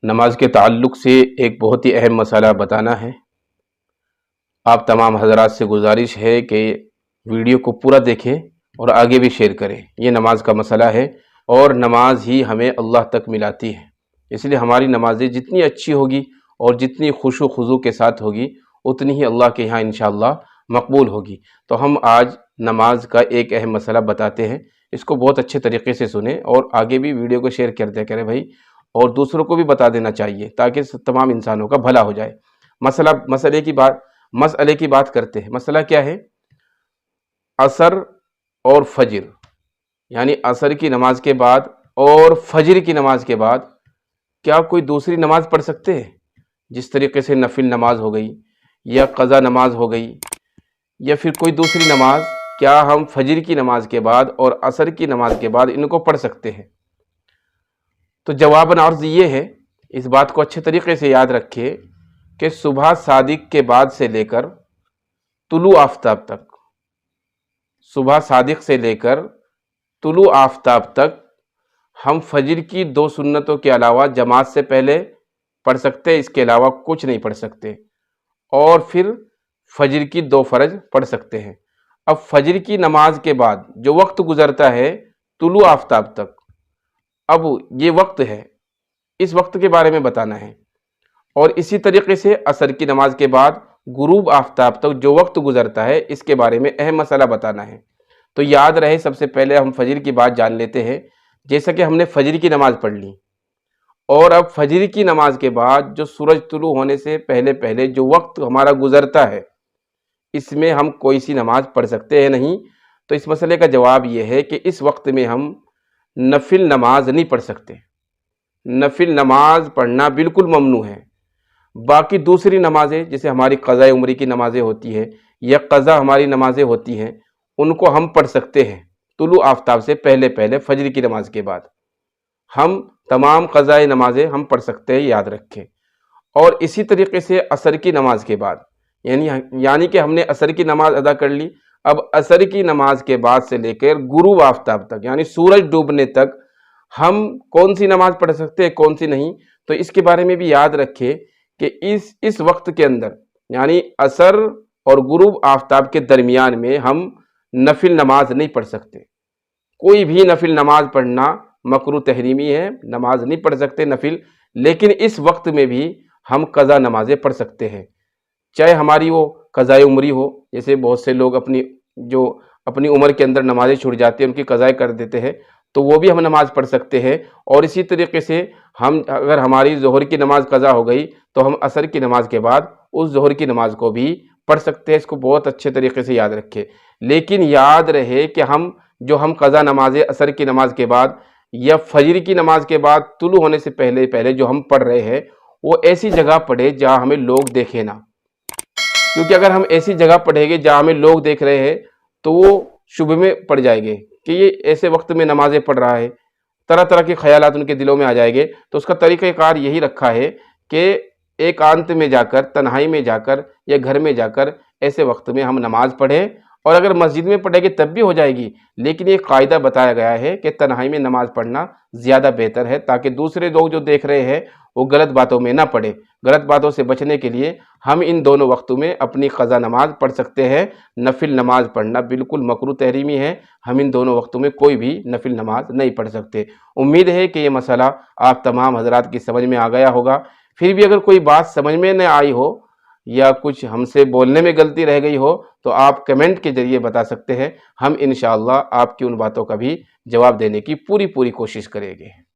نماز کے تعلق سے ایک بہت ہی اہم مسئلہ بتانا ہے۔ آپ تمام حضرات سے گزارش ہے کہ ویڈیو کو پورا دیکھیں اور آگے بھی شیئر کریں۔ یہ نماز کا مسئلہ ہے اور نماز ہی ہمیں اللہ تک ملاتی ہے، اس لیے ہماری نمازیں جتنی اچھی ہوگی اور جتنی خشوع و خضوع کے ساتھ ہوگی اتنی ہی اللہ کے یہاں انشاءاللہ مقبول ہوگی۔ تو ہم آج نماز کا ایک اہم مسئلہ بتاتے ہیں، اس کو بہت اچھے طریقے سے سنیں اور آگے بھی ویڈیو کو شیئر کرتے کریں بھائی، اور دوسروں کو بھی بتا دینا چاہیے تاکہ تمام انسانوں کا بھلا ہو جائے۔ مسئلے کی بات کرتے ہیں۔ مسئلہ کیا ہے؟ عصر اور فجر، یعنی عصر کی نماز کے بعد اور فجر کی نماز کے بعد کیا کوئی دوسری نماز پڑھ سکتے ہیں؟ جس طریقے سے نفل نماز ہو گئی یا قضا نماز ہو گئی یا پھر کوئی دوسری نماز، کیا ہم فجر کی نماز کے بعد اور عصر کی نماز کے بعد ان کو پڑھ سکتے ہیں؟ تو جواباً عرض یہ ہے، اس بات کو اچھے طریقے سے یاد رکھیں کہ صبح صادق کے بعد سے لے کر طلوع آفتاب تک، صبح صادق سے لے کر طلوع آفتاب تک ہم فجر کی 2 سنتوں کے علاوہ جماعت سے پہلے پڑھ سکتے ہیں، اس کے علاوہ کچھ نہیں پڑھ سکتے، اور پھر فجر کی 2 فرض پڑھ سکتے ہیں۔ اب فجر کی نماز کے بعد جو وقت گزرتا ہے طلوع آفتاب تک، اب یہ وقت ہے، اس وقت کے بارے میں بتانا ہے، اور اسی طریقے سے عصر کی نماز کے بعد غروب آفتاب تک جو وقت گزرتا ہے اس کے بارے میں اہم مسئلہ بتانا ہے۔ تو یاد رہے، سب سے پہلے ہم فجر کی بات جان لیتے ہیں۔ جیسا کہ ہم نے فجر کی نماز پڑھ لی، اور اب فجر کی نماز کے بعد جو سورج طلوع ہونے سے پہلے جو وقت ہمارا گزرتا ہے اس میں ہم کوئی سی نماز پڑھ سکتے ہیں نہیں؟ تو اس مسئلے کا جواب یہ ہے کہ اس وقت میں ہم نفل نماز نہیں پڑھ سکتے۔ نفل نماز پڑھنا بالکل ممنوع ہے۔ باقی دوسری نمازیں جیسے ہماری قضاء عمری کی نمازیں ہوتی ہیں یا قضا ہماری نمازیں ہوتی ہیں، ان کو ہم پڑھ سکتے ہیں طلوع آفتاب سے پہلے فجر کی نماز کے بعد۔ ہم تمام قضاء نمازیں ہم پڑھ سکتے ہیں، یاد رکھیں۔ اور اسی طریقے سے عصر کی نماز کے بعد، یعنی کہ ہم نے عصر کی نماز ادا کر لی، اب عصر کی نماز کے بعد سے لے کر غروب آفتاب تک یعنی سورج ڈوبنے تک ہم کون سی نماز پڑھ سکتے ہیں، کون سی نہیں؟ تو اس کے بارے میں بھی یاد رکھیں کہ اس وقت کے اندر یعنی عصر اور غروب آفتاب کے درمیان میں ہم نفل نماز نہیں پڑھ سکتے۔ کوئی بھی نفل نماز پڑھنا مکروہ تحریمی ہے، نماز نہیں پڑھ سکتے نفل، لیکن اس وقت میں بھی ہم قضا نمازیں پڑھ سکتے ہیں، چاہے ہماری وہ قضاء عمری ہو، جیسے بہت سے لوگ اپنی عمر کے اندر نمازیں چھوٹ جاتی ہیں، ان کی قضاء کر دیتے ہیں، تو وہ بھی ہم نماز پڑھ سکتے ہیں۔ اور اسی طریقے سے اگر ہماری ظہر کی نماز قضا ہو گئی تو ہم عصر کی نماز کے بعد اس ظہر کی نماز کو بھی پڑھ سکتے ہیں۔ اس کو بہت اچھے طریقے سے یاد رکھیں، لیکن یاد رہے کہ ہم قضا نمازیں عصر کی نماز کے بعد یا فجر کی نماز کے بعد طلوع ہونے سے پہلے جو ہم پڑھ رہے ہیں وہ ایسی جگہ پڑھے جہاں ہمیں لوگ دیکھیں نہ، کیونکہ اگر ہم ایسی جگہ پڑھیں گے جہاں ہمیں لوگ دیکھ رہے ہیں تو وہ شبہ میں پڑ جائیں گے کہ یہ ایسے وقت میں نمازیں پڑھ رہا ہے، طرح کے خیالات ان کے دلوں میں آ جائیں گے۔ تو اس کا طریقہ کار یہی رکھا ہے کہ ایکانت میں جا کر، تنہائی میں جا کر یا گھر میں جا کر ایسے وقت میں ہم نماز پڑھیں، اور اگر مسجد میں پڑھیں گے تب بھی ہو جائے گی، لیکن یہ قاعدہ بتایا گیا ہے کہ تنہائی میں نماز پڑھنا زیادہ بہتر ہے تاکہ دوسرے لوگ جو دیکھ رہے ہیں وہ غلط باتوں میں نہ پڑے۔ غلط باتوں سے بچنے کے لیے ہم ان دونوں وقتوں میں اپنی قضا نماز پڑھ سکتے ہیں۔ نفل نماز پڑھنا بالکل مکروہ تحریمی ہے، ہم ان دونوں وقتوں میں کوئی بھی نفل نماز نہیں پڑھ سکتے۔ امید ہے کہ یہ مسئلہ آپ تمام حضرات کی سمجھ میں آ گیا ہوگا۔ پھر بھی اگر کوئی بات سمجھ میں نہ آئی ہو یا کچھ ہم سے بولنے میں غلطی رہ گئی ہو تو آپ کمنٹ کے ذریعے بتا سکتے ہیں، ہم انشاءاللہ آپ کی ان باتوں کا بھی جواب دینے کی پوری کوشش کریں گے۔